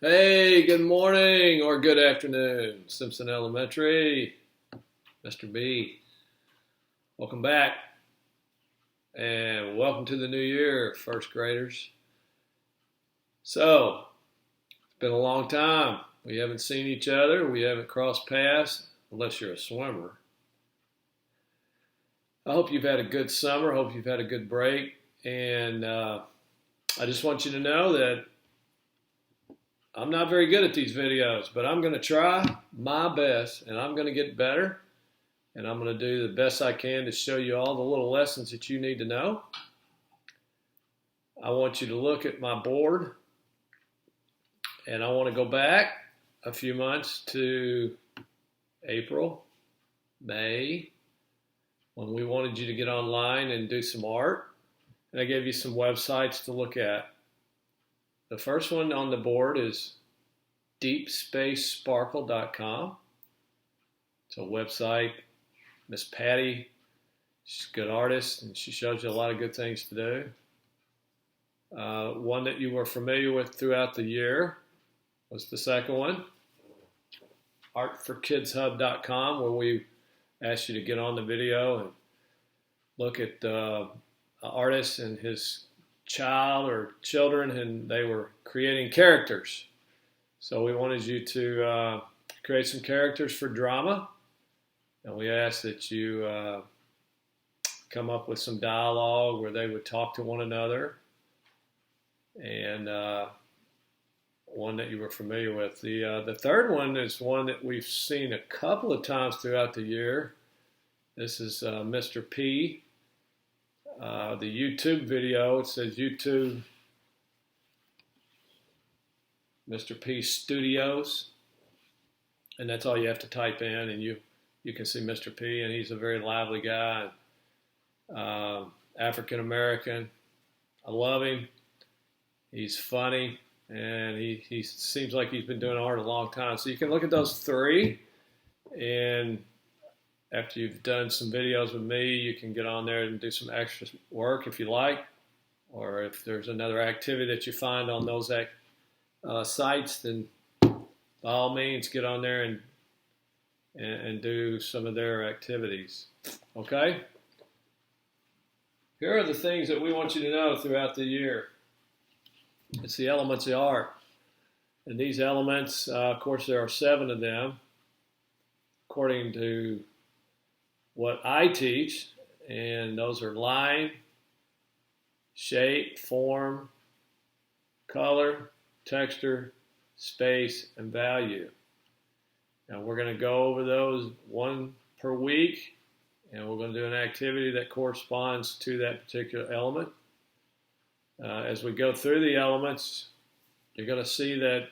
Hey, good morning or good afternoon, Simpson Elementary, Mr. B. Welcome back and welcome to the new year, first graders. So, it's been a long time. We haven't seen each other. We haven't crossed paths, unless you're a swimmer. I hope you've had a good summer. I hope you've had a good break. And I just want you to know that I'm not very good at these videos, but I'm going to try my best and I'm going to get better. And I'm going to do the best I can to show you all the little lessons that you need to know. I want you to look at my board, and I want to go back a few months to April, May, when we wanted you to get online and do some art. And I gave you some websites to look at. The first one on the board is deepspacesparkle.com. It's a website. Miss Patty, she's a good artist, and she shows you a lot of good things to do. One that you were familiar with throughout the year was the second one, artforkidshub.com, where we asked you to get on the video and look at the artist and his child or children, and they were creating characters. So we wanted you to create some characters for drama. And we asked that you come up with some dialogue where they would talk to one another, and one that you were familiar with. The third one is one that we've seen a couple of times throughout the year. This is Mr. P. The YouTube video, it says YouTube Mr. P Studios, and that's all you have to type in, and you can see Mr. P, and he's a very lively guy, African American. I love him. He's funny, and he seems like he's been doing art a long time. So you can look at those three, and after you've done some videos with me, you can get on there and do some extra work if you like, or if there's another activity that you find on those sites, then by all means get on there and do some of their activities. Okay? Here are the things that we want you to know throughout the year. It's the elements of art. And these elements, of course, there are 7 of them, according to what I teach. And those are line, shape, form, color, texture, space, and value. Now we're going to go over those one per week, and we're going to do an activity that corresponds to that particular element. As we go through the elements, you're going to see that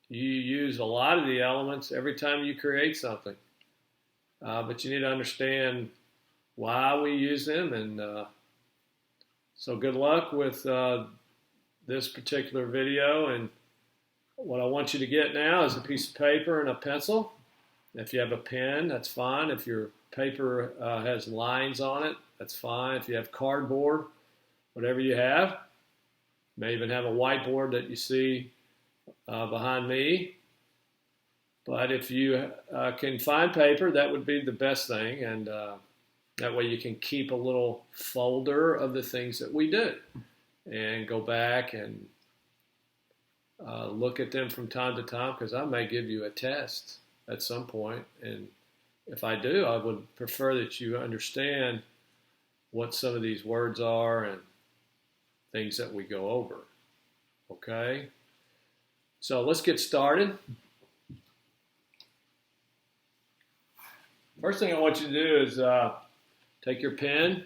you use a lot of the elements every time you create something. But you need to understand why we use them, and so good luck with this particular video. And what I want you to get now is a piece of paper and a pencil. If you have a pen, that's fine. If your paper has lines on it, that's fine. If you have cardboard, whatever you have, you may even have a whiteboard that you see behind me. But if you can find paper, that would be the best thing. And that way you can keep a little folder of the things that we do and go back and look at them from time to time, because I may give you a test at some point, and if I do, I would prefer that you understand what some of these words are and things that we go over. Okay? So let's get started. First thing I want you to do is take your pen,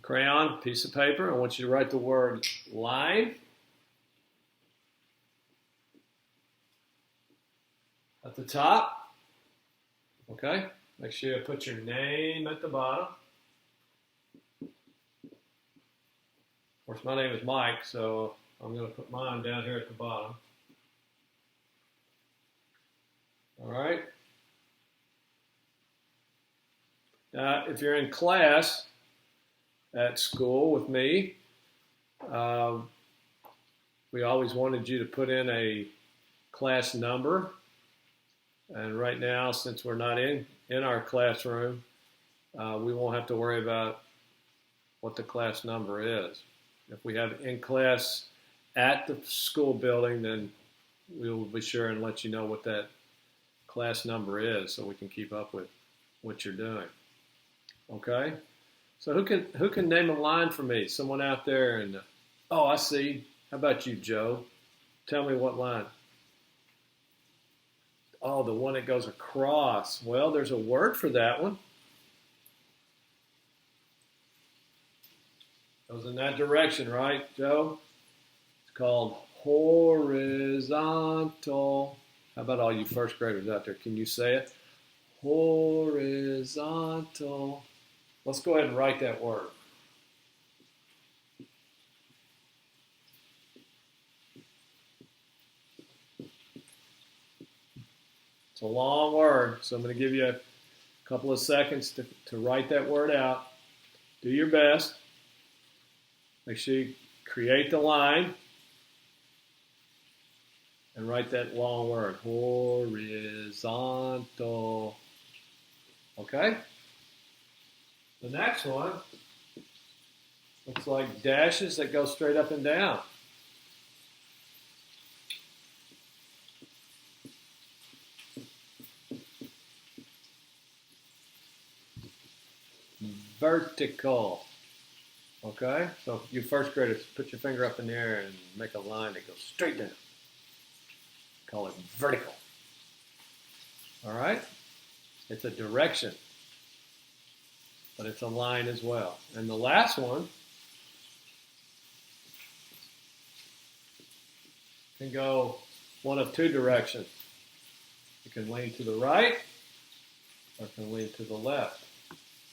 crayon, piece of paper. I want you to write the word line at the top. Okay? Make sure you put your name at the bottom. Of course, my name is Mike, so I'm going to put mine down here at the bottom. All right? If you're in class at school with me, we always wanted you to put in a class number. And right now, since we're not in our classroom, we won't have to worry about what the class number is. If we have in class at the school building, then we will be sure and let you know what that class number is so we can keep up with what you're doing. Okay? So who can name a line for me? Someone out there, and oh, I see. How about you, Joe? Tell me what line. Oh, the one that goes across. Well, there's a word for that one. Goes in that direction, right, Joe? It's called horizontal. How about all you first graders out there? Can you say it? Horizontal. Let's go ahead and write that word. It's a long word, so I'm going to give you a couple of seconds to write that word out. Do your best. Make sure you create the line and write that long word. Horizontal. Okay? The next one looks like dashes that go straight up and down. Vertical. Okay? So you first graders, put your finger up in the air and make a line that goes straight down. Call it vertical. All right? It's a direction, but it's a line as well. And the last one can go one of two directions. It can lean to the right or it can lean to the left.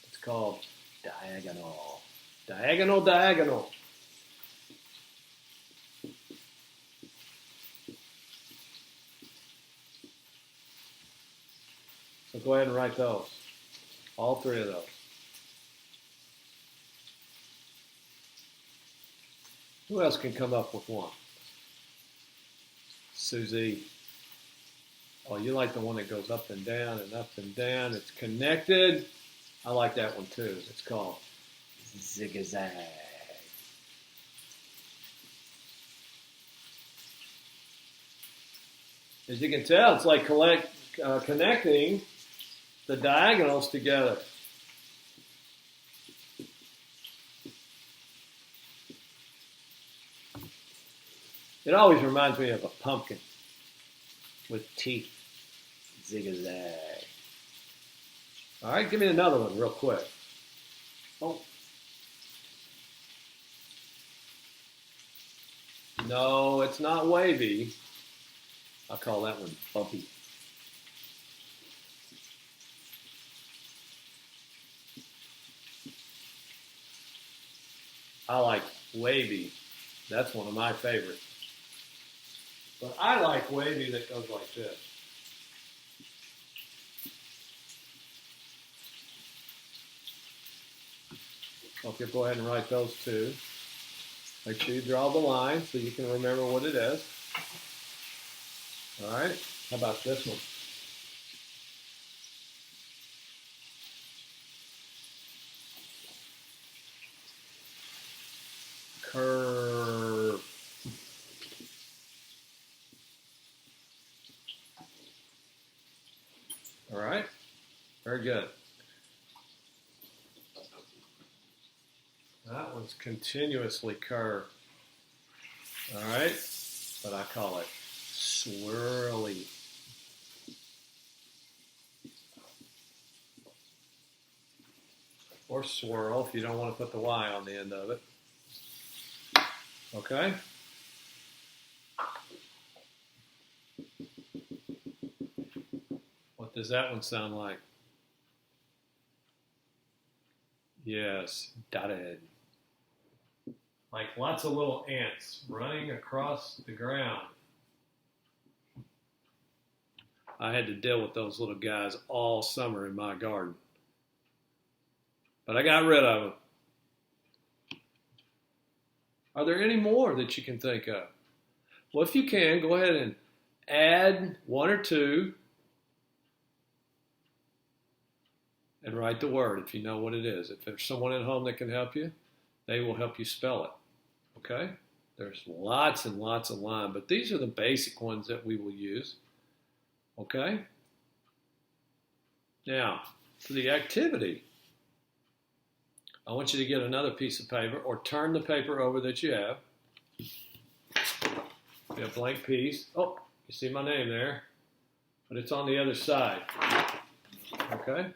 It's called diagonal. Diagonal, diagonal. So go ahead and write those. All three of those. Who else can come up with one? Susie. Oh, you like the one that goes up and down and up and down. It's connected. I like that one too. It's called zigzag. As you can tell, it's like connecting the diagonals together. It always reminds me of a pumpkin with teeth. Zigzag. All right, give me another one real quick. Oh. No, it's not wavy. I'll call that one bumpy. I like wavy. That's one of my favorites. But I like wavy that goes like this. Okay, go ahead and write those two. Make sure you draw the line so you can remember what it is. All right, how about this one? Curve. All right, very good. That one's continuously curved. All right, but I call it swirly. Or swirl if you don't want to put the Y on the end of it. Okay? What does that one sound like? Yes, dotted. Like lots of little ants running across the ground. I had to deal with those little guys all summer in my garden. But I got rid of them. Are there any more that you can think of? Well, if you can, go ahead and add one or two and write the word if you know what it is. If there's someone at home that can help you, they will help you spell it. Okay? There's lots and lots of lines, but these are the basic ones that we will use. Okay? Now, for the activity, I want you to get another piece of paper or turn the paper over that you have. You have a blank piece. Oh, you see my name there, but it's on the other side. Okay?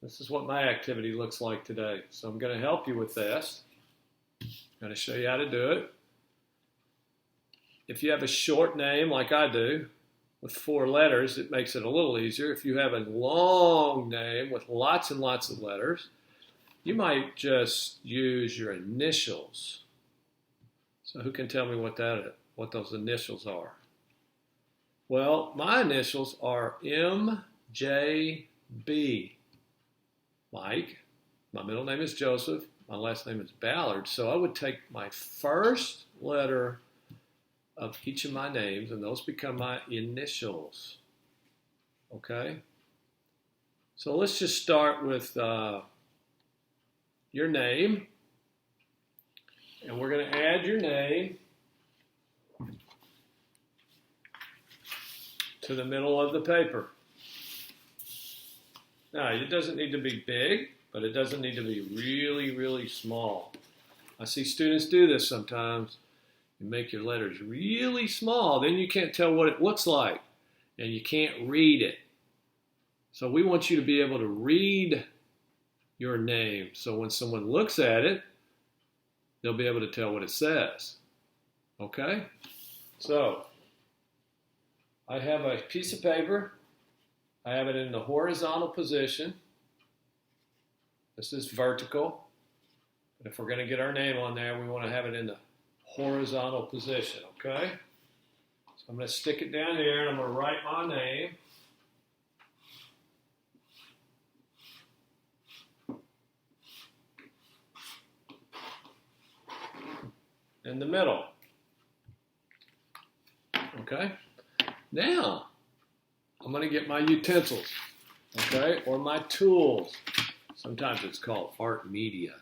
This is what my activity looks like today. So I'm going to help you with this. I'm going to show you how to do it. If you have a short name like I do, with 4 letters, it makes it a little easier. If you have a long name with lots and lots of letters, you might just use your initials. So who can tell me what those initials are? Well, my initials are MJB. Mike. My middle name is Joseph. My last name is Ballard. So I would take my first letter of each of my names, and those become my initials. Okay? So let's just start with your name. And we're going to add your name to the middle of the paper. Now, it doesn't need to be big, but it doesn't need to be really, really small. I see students do this sometimes. You make your letters really small, then you can't tell what it looks like, and you can't read it. So we want you to be able to read your name. So when someone looks at it, they'll be able to tell what it says. Okay? So I have a piece of paper. I have it in the horizontal position. This is vertical. But if we're going to get our name on there, we want to have it in the horizontal position, okay? So I'm going to stick it down here, and I'm going to write my name. In the middle. Okay? Now, I'm going to get my utensils, okay, or my tools. Sometimes it's called art media.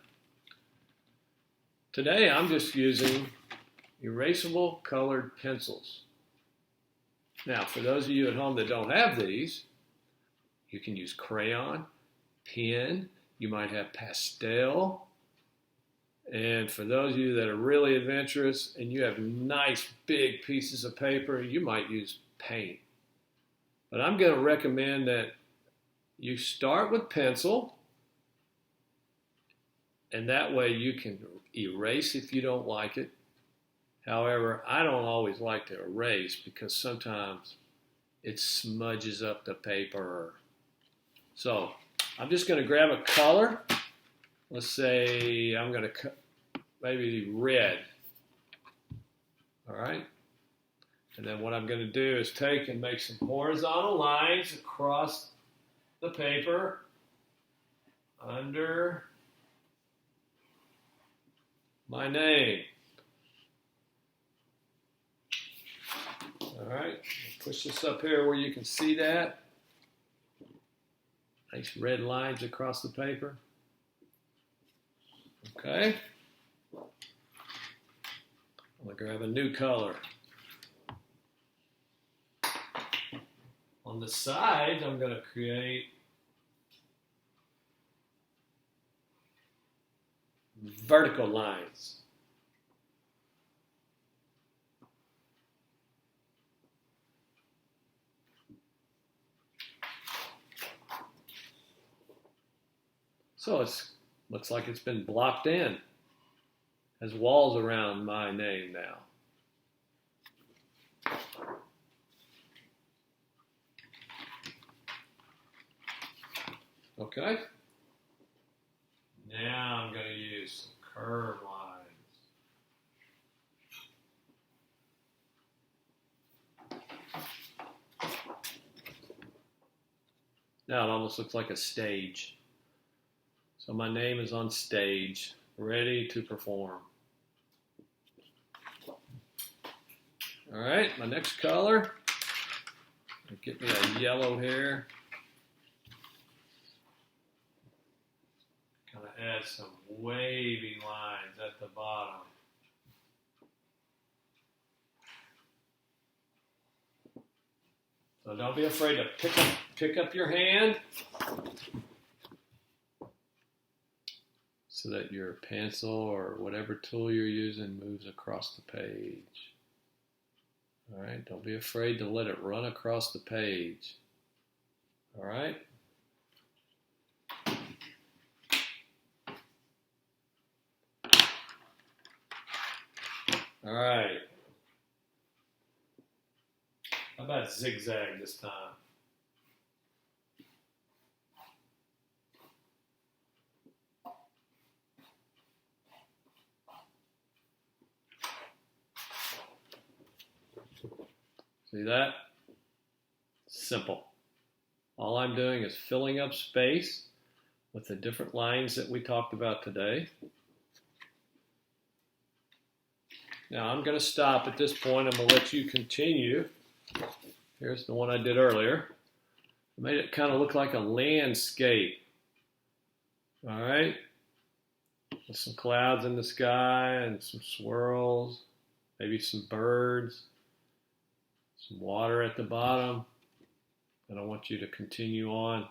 Today, I'm just using erasable colored pencils. Now, for those of you at home that don't have these, you can use crayon, pen, you might have pastel, and for those of you that are really adventurous and you have nice big pieces of paper, you might use paint. But I'm going to recommend that you start with pencil, and that way you can erase if you don't like it. However, I don't always like to erase because sometimes it smudges up the paper. So I'm just going to grab a color. Let's say I'm going to maybe red. All right. And then what I'm going to do is take and make some horizontal lines across the paper under my name. All right, push this up here where you can see that. Nice red lines across the paper. Okay. I'm going to grab a new color. On the side, I'm going to create vertical lines. So it looks like it's been blocked in. Has walls around my name now. Okay. Now I'm going to use some curved lines. Now it almost looks like a stage. So my name is on stage, ready to perform. All right, my next color. Get me a yellow here. Kind of add some wavy lines at the bottom. So don't be afraid to pick up your hand so that your pencil or whatever tool you're using moves across the page. All right, don't be afraid to let it run across the page. All right. All right. How about zigzag this time? See that? Simple. All I'm doing is filling up space with the different lines that we talked about today. Now I'm going to stop at this point. I'm going to let you continue. Here's the one I did earlier. I made it kind of look like a landscape. All right. With some clouds in the sky and some swirls, maybe some birds, some water at the bottom. And I want you to continue on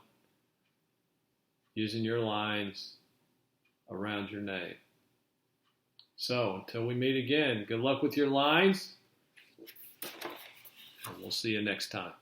using your lines around your name. So until we meet again, good luck with your lines, and we'll see you next time.